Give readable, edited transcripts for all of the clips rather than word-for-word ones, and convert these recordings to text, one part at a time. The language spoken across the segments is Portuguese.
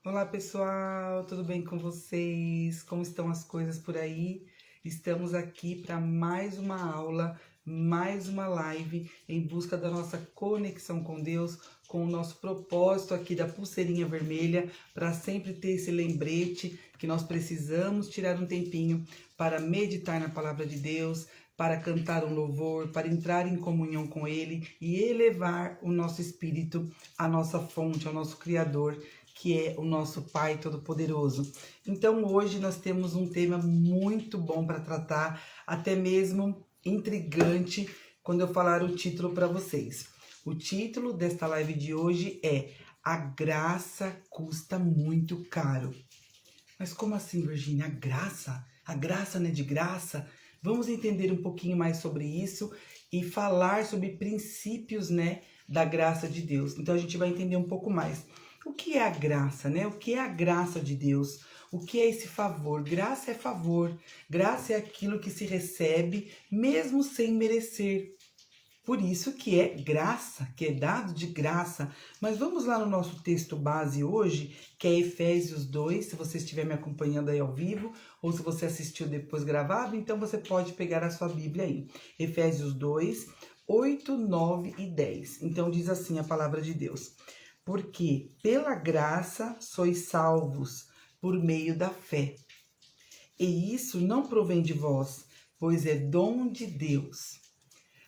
Olá pessoal, tudo bem com vocês? Como estão as coisas por aí? Estamos aqui para mais uma aula, mais uma live em busca da nossa conexão com Deus, com o nosso propósito aqui da pulseirinha vermelha, para sempre ter esse lembrete que nós precisamos tirar um tempinho para meditar na palavra de Deus, para cantar um louvor, para entrar em comunhão com Ele e elevar o nosso espírito à nossa fonte, ao nosso Criador, que é o nosso Pai Todo-Poderoso. Então hoje nós temos um tema muito bom para tratar, até mesmo intrigante, quando eu falar o título para vocês. O título desta live de hoje é A Graça Custa Muito Caro. Mas como assim, Virgínia? A graça? A graça não é de graça? Vamos entender um pouquinho mais sobre isso e falar sobre princípios, da graça de Deus. Então a gente vai entender um pouco mais. O que é a graça, O que é a graça de Deus? O que é esse favor? Graça é favor. Graça é aquilo que se recebe mesmo sem merecer. Por isso que é graça, que é dado de graça. Mas vamos lá no nosso texto base hoje, que é Efésios 2, se você estiver me acompanhando aí ao vivo, ou se você assistiu depois gravado, então você pode pegar a sua Bíblia aí. Efésios 2, 8, 9 e 10. Então diz assim a palavra de Deus. Porque pela graça sois salvos por meio da fé. E isso não provém de vós, pois é dom de Deus.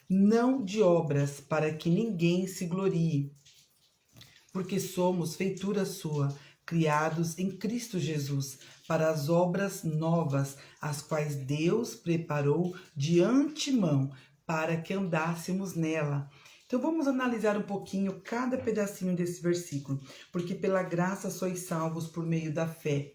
Não de obras, para que ninguém se glorie. Porque somos feitura sua, criados em Cristo Jesus, para as obras novas, as quais Deus preparou de antemão, para que andássemos nela. Então vamos analisar um pouquinho cada pedacinho desse versículo. Porque pela graça sois salvos por meio da fé.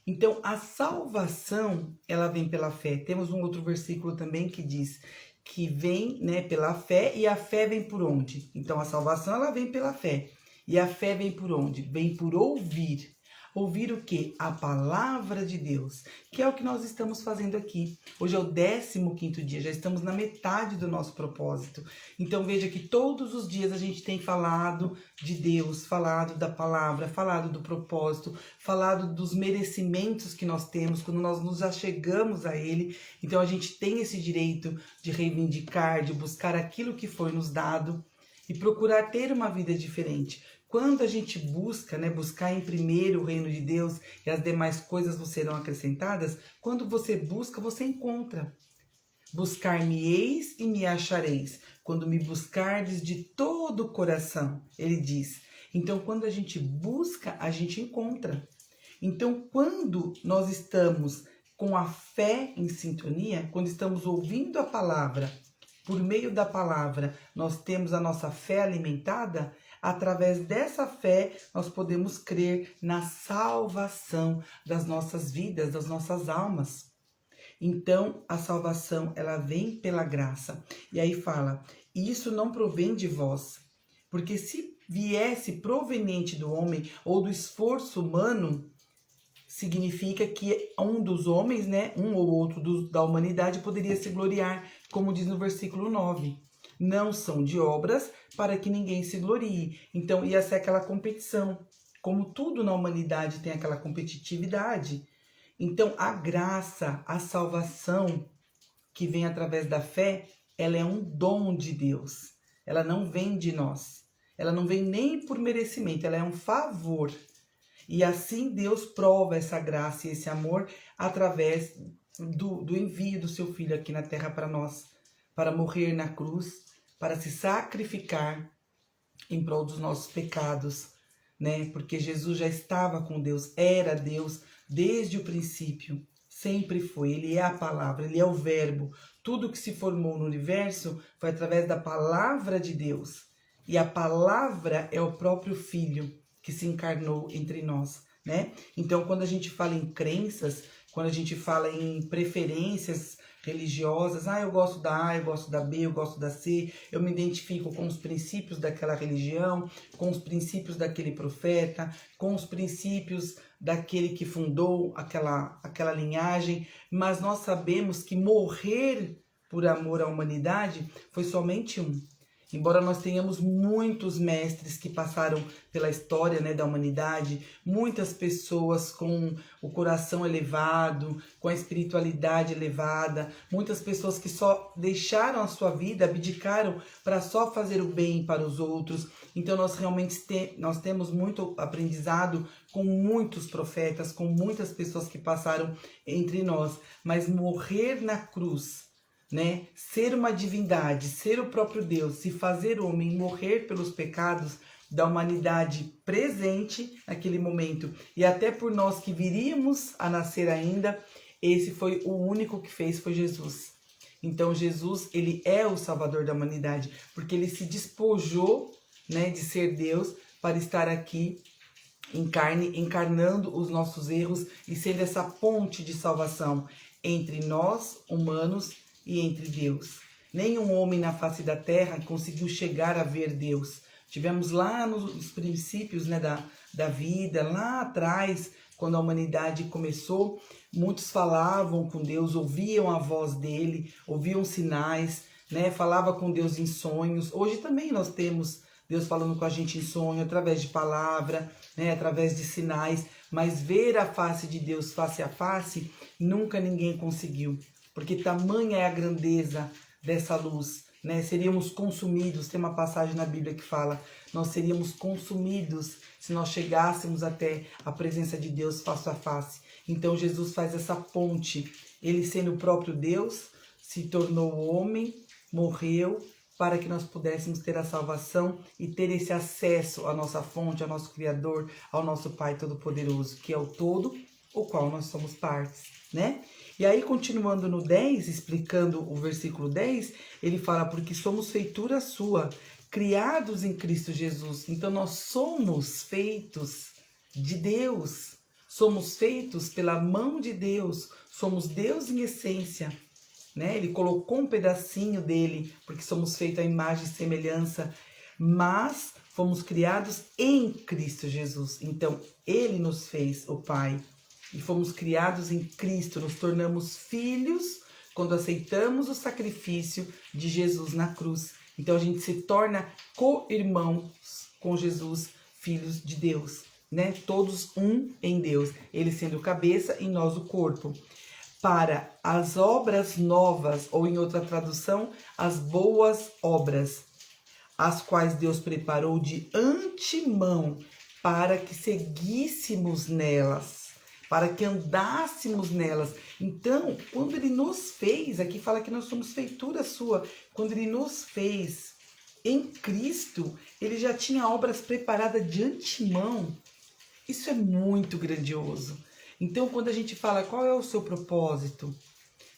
Então a salvação, ela vem pela fé. Temos um outro versículo também que diz que vem, pela fé, e a fé vem por onde? Então a salvação, ela vem pela fé. E a fé vem por onde? Vem por ouvir. Ouvir o quê? A palavra de Deus, que é o que nós estamos fazendo aqui. Hoje é o 15º dia, já estamos na metade do nosso propósito. Então veja que todos os dias a gente tem falado de Deus, falado da palavra, falado do propósito, falado dos merecimentos que nós temos quando nós nos achegamos a Ele. Então a gente tem esse direito de reivindicar, de buscar aquilo que foi nos dado e procurar ter uma vida diferente. Quando a gente busca, buscar em primeiro o reino de Deus e as demais coisas vos serão acrescentadas, quando você busca, você encontra. Buscar-me-eis e me achareis, quando me buscardes de todo o coração, ele diz. Então, quando a gente busca, a gente encontra. Então, quando nós estamos com a fé em sintonia, quando estamos ouvindo a palavra, por meio da palavra, nós temos a nossa fé alimentada. Através dessa fé, nós podemos crer na salvação das nossas vidas, das nossas almas. Então, a salvação, ela vem pela graça. E aí fala, isso não provém de vós, porque se viesse proveniente do homem ou do esforço humano, significa que um dos homens, um ou outro da humanidade poderia se gloriar, como diz no versículo 9. Não são de obras para que ninguém se glorie. Então ia ser aquela competição. Como tudo na humanidade tem aquela competitividade. Então a graça, a salvação que vem através da fé, ela é um dom de Deus. Ela não vem de nós. Ela não vem nem por merecimento, ela é um favor. E assim Deus prova essa graça e esse amor através do envio do seu Filho aqui na terra para nós, para morrer na cruz, para se sacrificar em prol dos nossos pecados, Porque Jesus já estava com Deus, era Deus desde o princípio, sempre foi. Ele é a palavra, ele é o verbo. Tudo que se formou no universo foi através da palavra de Deus. E a palavra é o próprio Filho que se encarnou entre nós, Então, quando a gente fala em crenças, quando a gente fala em preferências religiosas, eu gosto da A, eu gosto da B, eu gosto da C, eu me identifico com os princípios daquela religião, com os princípios daquele profeta, com os princípios daquele que fundou aquela linhagem, mas nós sabemos que morrer por amor à humanidade foi somente um. Embora nós tenhamos muitos mestres que passaram pela história, né, da humanidade, muitas pessoas com o coração elevado, com a espiritualidade elevada, muitas pessoas que só deixaram a sua vida, abdicaram para só fazer o bem para os outros. Então nós realmente nós temos muito aprendizado com muitos profetas, com muitas pessoas que passaram entre nós, mas morrer na cruz, né? Ser uma divindade, ser o próprio Deus, se fazer homem, morrer pelos pecados da humanidade presente naquele momento e até por nós que viríamos a nascer ainda, esse foi o único que fez, foi Jesus. Então Jesus, ele é o Salvador da humanidade, porque ele se despojou, né, de ser Deus para estar aqui em carne, encarnando os nossos erros e sendo essa ponte de salvação entre nós, humanos, e entre Deus. Nenhum homem na face da terra conseguiu chegar a ver Deus. Tivemos lá nos princípios, né, da vida, lá atrás, quando a humanidade começou, muitos falavam com Deus, ouviam a voz dele, ouviam sinais, né, falava com Deus em sonhos. Hoje também nós temos Deus falando com a gente em sonho, através de palavra, né, através de sinais, mas ver a face de Deus face a face, nunca ninguém conseguiu. Porque tamanha é a grandeza dessa luz, né? Seríamos consumidos, tem uma passagem na Bíblia que fala, nós seríamos consumidos se nós chegássemos até a presença de Deus face a face. Então Jesus faz essa ponte, ele sendo o próprio Deus, se tornou homem, morreu, para que nós pudéssemos ter a salvação e ter esse acesso à nossa fonte, ao nosso Criador, ao nosso Pai Todo-Poderoso, que é o todo, o qual nós somos partes, né? E aí, continuando no 10, explicando o versículo 10, ele fala, porque somos feitura sua, criados em Cristo Jesus. Então, nós somos feitos de Deus, somos feitos pela mão de Deus, somos Deus em essência, né? Ele colocou um pedacinho dele, porque somos feitos à imagem e semelhança, mas fomos criados em Cristo Jesus. Então, ele nos fez o Pai. E fomos criados em Cristo, nos tornamos filhos quando aceitamos o sacrifício de Jesus na cruz. Então a gente se torna co-irmãos com Jesus, filhos de Deus, né? Todos um em Deus, ele sendo o cabeça e nós o corpo. Para as obras novas, ou em outra tradução, as boas obras, as quais Deus preparou de antemão para que seguíssemos nelas, para que andássemos nelas. Então, quando ele nos fez, aqui fala que nós somos feitura sua, quando ele nos fez em Cristo, ele já tinha obras preparadas de antemão. Isso é muito grandioso. Então, quando a gente fala qual é o seu propósito,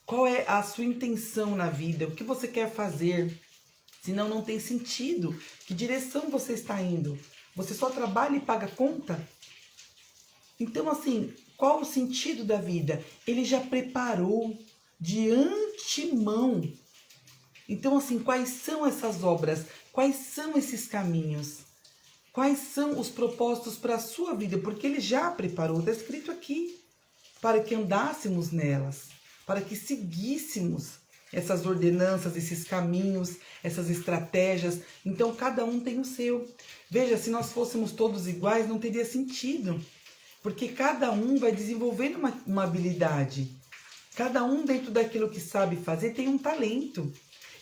qual é a sua intenção na vida, o que você quer fazer, senão não tem sentido. Que direção você está indo? Você só trabalha e paga conta? Então, assim, qual o sentido da vida? Ele já preparou de antemão. Então, assim, quais são essas obras? Quais são esses caminhos? Quais são os propósitos para a sua vida? Porque ele já preparou, está escrito aqui, para que andássemos nelas, para que seguíssemos essas ordenanças, esses caminhos, essas estratégias. Então, cada um tem o seu. Veja, se nós fôssemos todos iguais, não teria sentido. Porque cada um vai desenvolvendo uma habilidade. Cada um, dentro daquilo que sabe fazer, tem um talento.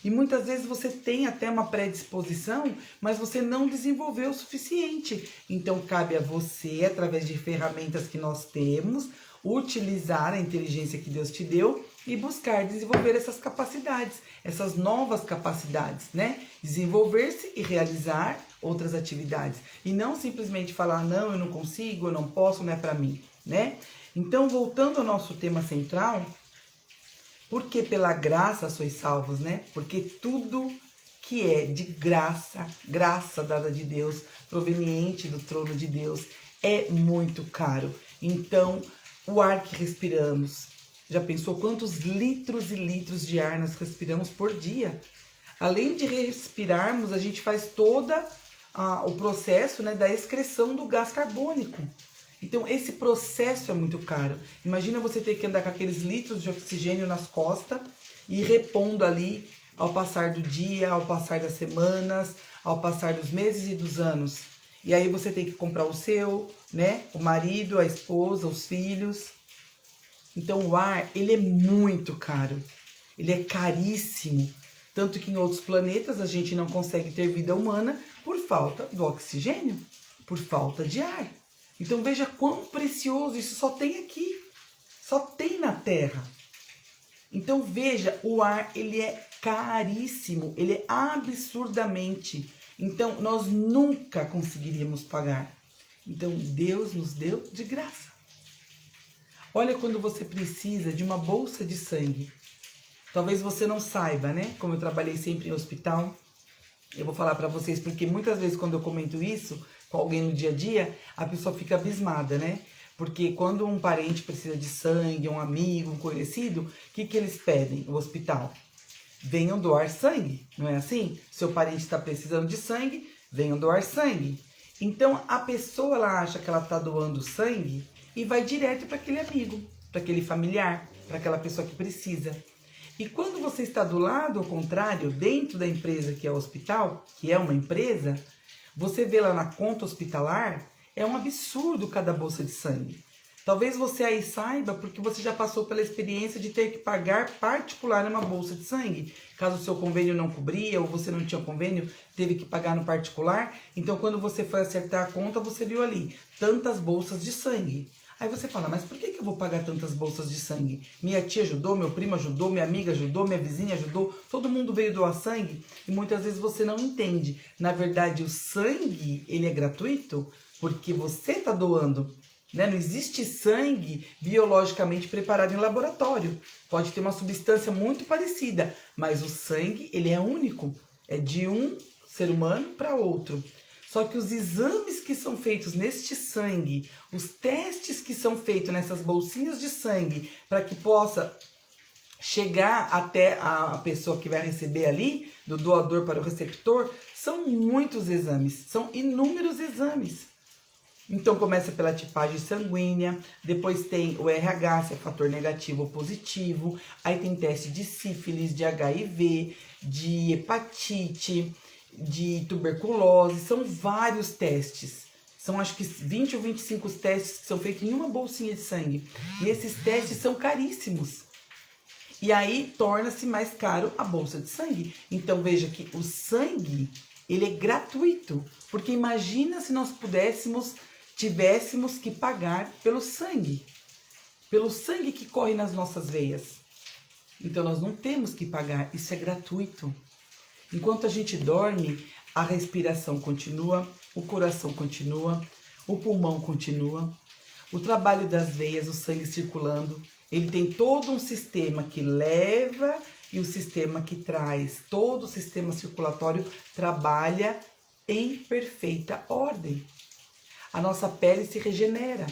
E muitas vezes você tem até uma predisposição, mas você não desenvolveu o suficiente. Então, cabe a você, através de ferramentas que nós temos, utilizar a inteligência que Deus te deu e buscar desenvolver essas capacidades, essas novas capacidades, né? Desenvolver-se e realizar outras atividades. E não simplesmente falar, não, eu não consigo, eu não posso, não é para mim, né? Então, voltando ao nosso tema central, porque pela graça sois salvos, né? Porque tudo que é de graça, graça dada de Deus, proveniente do trono de Deus, é muito caro. Então, o ar que respiramos, já pensou quantos litros e litros de ar nós respiramos por dia? Além de respirarmos, a gente faz toda o processo, né, da excreção do gás carbônico. Então, esse processo é muito caro. Imagina você ter que andar com aqueles litros de oxigênio nas costas e repondo ali ao passar do dia, ao passar das semanas, ao passar dos meses e dos anos. E aí você tem que comprar o seu, né? O marido, a esposa, os filhos. Então o ar, ele é muito caro. Ele é caríssimo. Tanto que em outros planetas a gente não consegue ter vida humana por falta do oxigênio, por falta de ar. Então veja quão precioso, isso só tem aqui. Só tem na Terra. Então veja, o ar, ele é caríssimo, ele é absurdamente. Então nós nunca conseguiríamos pagar. Então Deus nos deu de graça. Olha quando você precisa de uma bolsa de sangue. Talvez você não saiba, né? Como eu trabalhei sempre em hospital, eu vou falar para vocês, porque muitas vezes quando eu comento isso com alguém no dia a dia, a pessoa fica abismada, né? Porque quando um parente precisa de sangue, um amigo, um conhecido, o que eles pedem no hospital? Venham doar sangue, não é assim? Seu parente está precisando de sangue, venham doar sangue. Então a pessoa ela acha que ela está doando sangue e vai direto para aquele amigo, para aquele familiar, para aquela pessoa que precisa. E quando você está do lado ao contrário, dentro da empresa que é o hospital, que é uma empresa, você vê lá na conta hospitalar, é um absurdo cada bolsa de sangue. Talvez você aí saiba porque você já passou pela experiência de ter que pagar particular numa bolsa de sangue. Caso o seu convênio não cobria ou você não tinha convênio, teve que pagar no particular. Então quando você foi acertar a conta, você viu ali tantas bolsas de sangue. Aí você fala, mas por que eu vou pagar tantas bolsas de sangue? Minha tia ajudou, meu primo ajudou, minha amiga ajudou, minha vizinha ajudou, todo mundo veio doar sangue e muitas vezes você não entende. Na verdade, o sangue, ele é gratuito porque você está doando, né? Não existe sangue biologicamente preparado em laboratório. Pode ter uma substância muito parecida, mas o sangue, ele é único, é de um ser humano para outro. Só que os exames que são feitos neste sangue, os testes que são feitos nessas bolsinhas de sangue, para que possa chegar até a pessoa que vai receber ali, do doador para o receptor, são muitos exames, são inúmeros exames. Então começa pela tipagem sanguínea, depois tem o RH, se é fator negativo ou positivo, aí tem teste de sífilis, de HIV, de hepatite, de tuberculose, são vários testes. São acho que 20 ou 25 testes que são feitos em uma bolsinha de sangue. E esses testes são caríssimos. E aí torna-se mais caro a bolsa de sangue. Então veja que o sangue, ele é gratuito. Porque imagina se nós tivéssemos que pagar pelo sangue. Pelo sangue que corre nas nossas veias. Então nós não temos que pagar, isso é gratuito. Enquanto a gente dorme, a respiração continua, o coração continua, o pulmão continua, o trabalho das veias, o sangue circulando. Ele tem todo um sistema que leva e o sistema que traz. Todo o sistema circulatório trabalha em perfeita ordem. A nossa pele se regenera.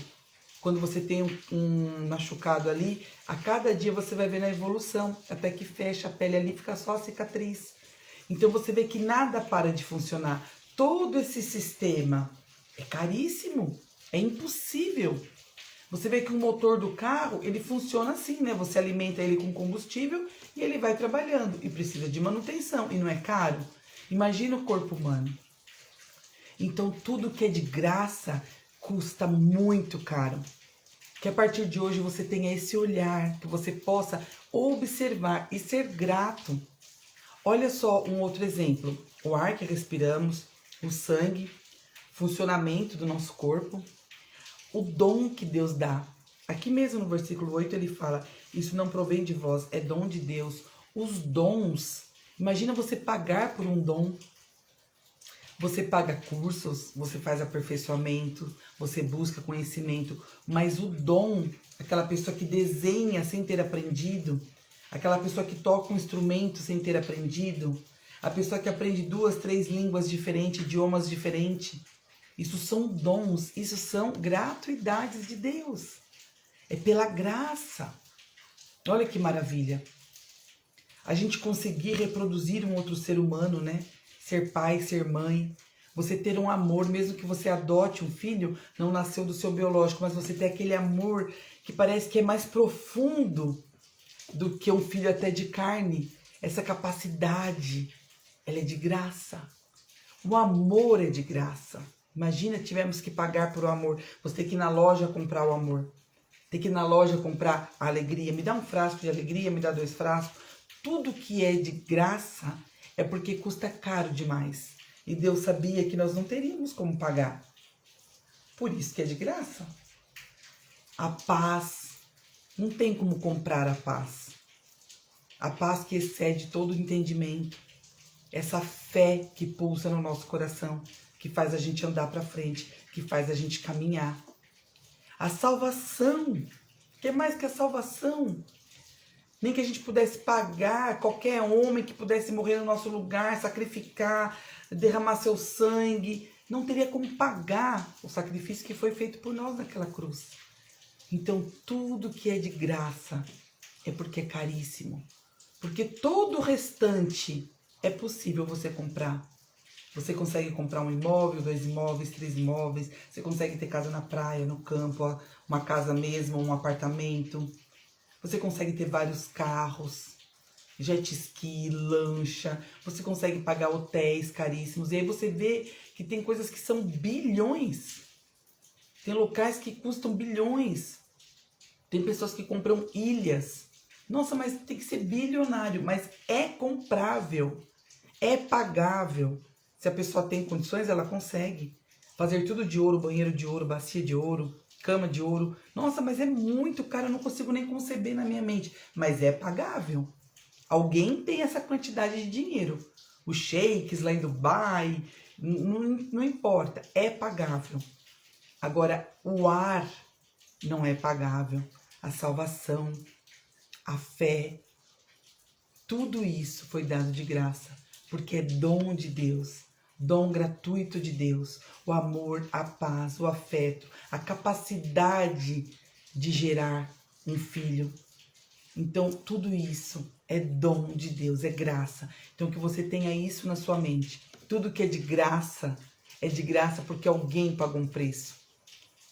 Quando você tem um machucado ali, a cada dia você vai ver a evolução, até que fecha a pele ali, fica só a cicatriz. Então você vê que nada para de funcionar. Todo esse sistema é caríssimo, é impossível. Você vê que o motor do carro, ele funciona assim, né? Você alimenta ele com combustível e ele vai trabalhando e precisa de manutenção e não é caro. Imagina o corpo humano. Então tudo que é de graça custa muito caro. Que a partir de hoje você tenha esse olhar, que você possa observar e ser grato. Olha só um outro exemplo, o ar que respiramos, o sangue, funcionamento do nosso corpo, o dom que Deus dá. Aqui mesmo no versículo 8 ele fala, isso não provém de vós, é dom de Deus. Os dons, imagina você pagar por um dom. Você paga cursos, você faz aperfeiçoamento, você busca conhecimento, mas o dom, aquela pessoa que desenha sem ter aprendido, aquela pessoa que toca um instrumento sem ter aprendido, a pessoa que aprende 2, 3 línguas diferentes, idiomas diferentes. Isso são dons, isso são gratuidades de Deus. É pela graça. Olha que maravilha. A gente conseguir reproduzir um outro ser humano, né? Ser pai, ser mãe. Você ter um amor, mesmo que você adote um filho, não nasceu do seu biológico, mas você ter aquele amor que parece que é mais profundo do que um filho até de carne. Essa capacidade, ela é de graça. O amor é de graça. Imagina, tivemos que pagar por o amor. Você tem que ir na loja comprar o amor. Tem que ir na loja comprar a alegria. Me dá um frasco de alegria, me dá 2 frascos. Tudo que é de graça é porque custa caro demais. E Deus sabia que nós não teríamos como pagar. Por isso que é de graça. A paz. Não tem como comprar a paz. A paz que excede todo o entendimento. Essa fé que pulsa no nosso coração, que faz a gente andar para frente, que faz a gente caminhar. A salvação. O que mais que a salvação? Nem que a gente pudesse pagar qualquer homem que pudesse morrer no nosso lugar, sacrificar, derramar seu sangue. Não teria como pagar o sacrifício que foi feito por nós naquela cruz. Então, tudo que é de graça é porque é caríssimo. Porque todo o restante é possível você comprar. Você consegue comprar um imóvel, 2 imóveis, 3 imóveis. Você consegue ter casa na praia, no campo, uma casa mesmo, um apartamento. Você consegue ter vários carros, jet ski, lancha. Você consegue pagar hotéis caríssimos. E aí você vê que tem coisas que são bilhões. Tem locais que custam bilhões. Tem pessoas que compram ilhas. Nossa, mas tem que ser bilionário. Mas é comprável. É pagável. Se a pessoa tem condições, ela consegue. Fazer tudo de ouro, banheiro de ouro, bacia de ouro, cama de ouro. Nossa, mas é muito caro, eu não consigo nem conceber na minha mente. Mas é pagável. Alguém tem essa quantidade de dinheiro. Os sheiks lá em Dubai, não importa, é pagável. Agora, o ar não é pagável. A salvação, a fé, tudo isso foi dado de graça, porque é dom de Deus, dom gratuito de Deus. O amor, a paz, o afeto, a capacidade de gerar um filho. Então, tudo isso é dom de Deus, é graça. Então, que você tenha isso na sua mente. Tudo que é de graça porque alguém pagou um preço.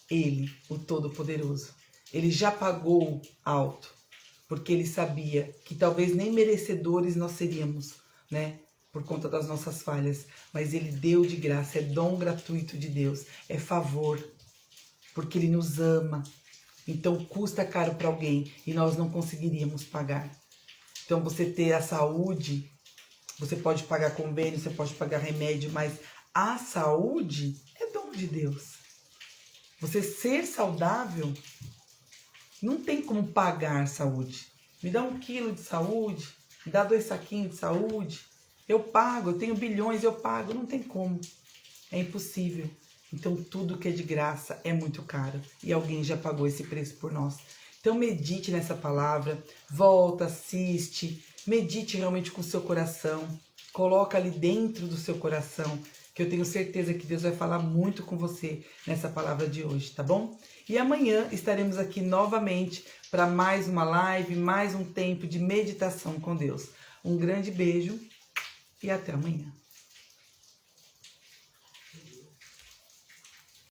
Ele, o Todo-Poderoso. Ele já pagou alto, porque ele sabia que talvez nem merecedores nós seríamos, né? Por conta das nossas falhas. Mas ele deu de graça, é dom gratuito de Deus, é favor, porque ele nos ama. Então custa caro para alguém e nós não conseguiríamos pagar. Então você ter a saúde, você pode pagar convênio, você pode pagar remédio, mas a saúde é dom de Deus. Você ser saudável, não tem como pagar saúde. Me dá 1 quilo de saúde, me dá 2 saquinhos de saúde. Eu pago, eu tenho bilhões, eu pago. Não tem como. É impossível. Então tudo que é de graça é muito caro. E alguém já pagou esse preço por nós. Então medite nessa palavra, volta, assiste, medite realmente com o seu coração. Coloca ali dentro do seu coração, que eu tenho certeza que Deus vai falar muito com você nessa palavra de hoje, tá bom? E amanhã estaremos aqui novamente para mais uma live, mais um tempo de meditação com Deus. Um grande beijo e até amanhã.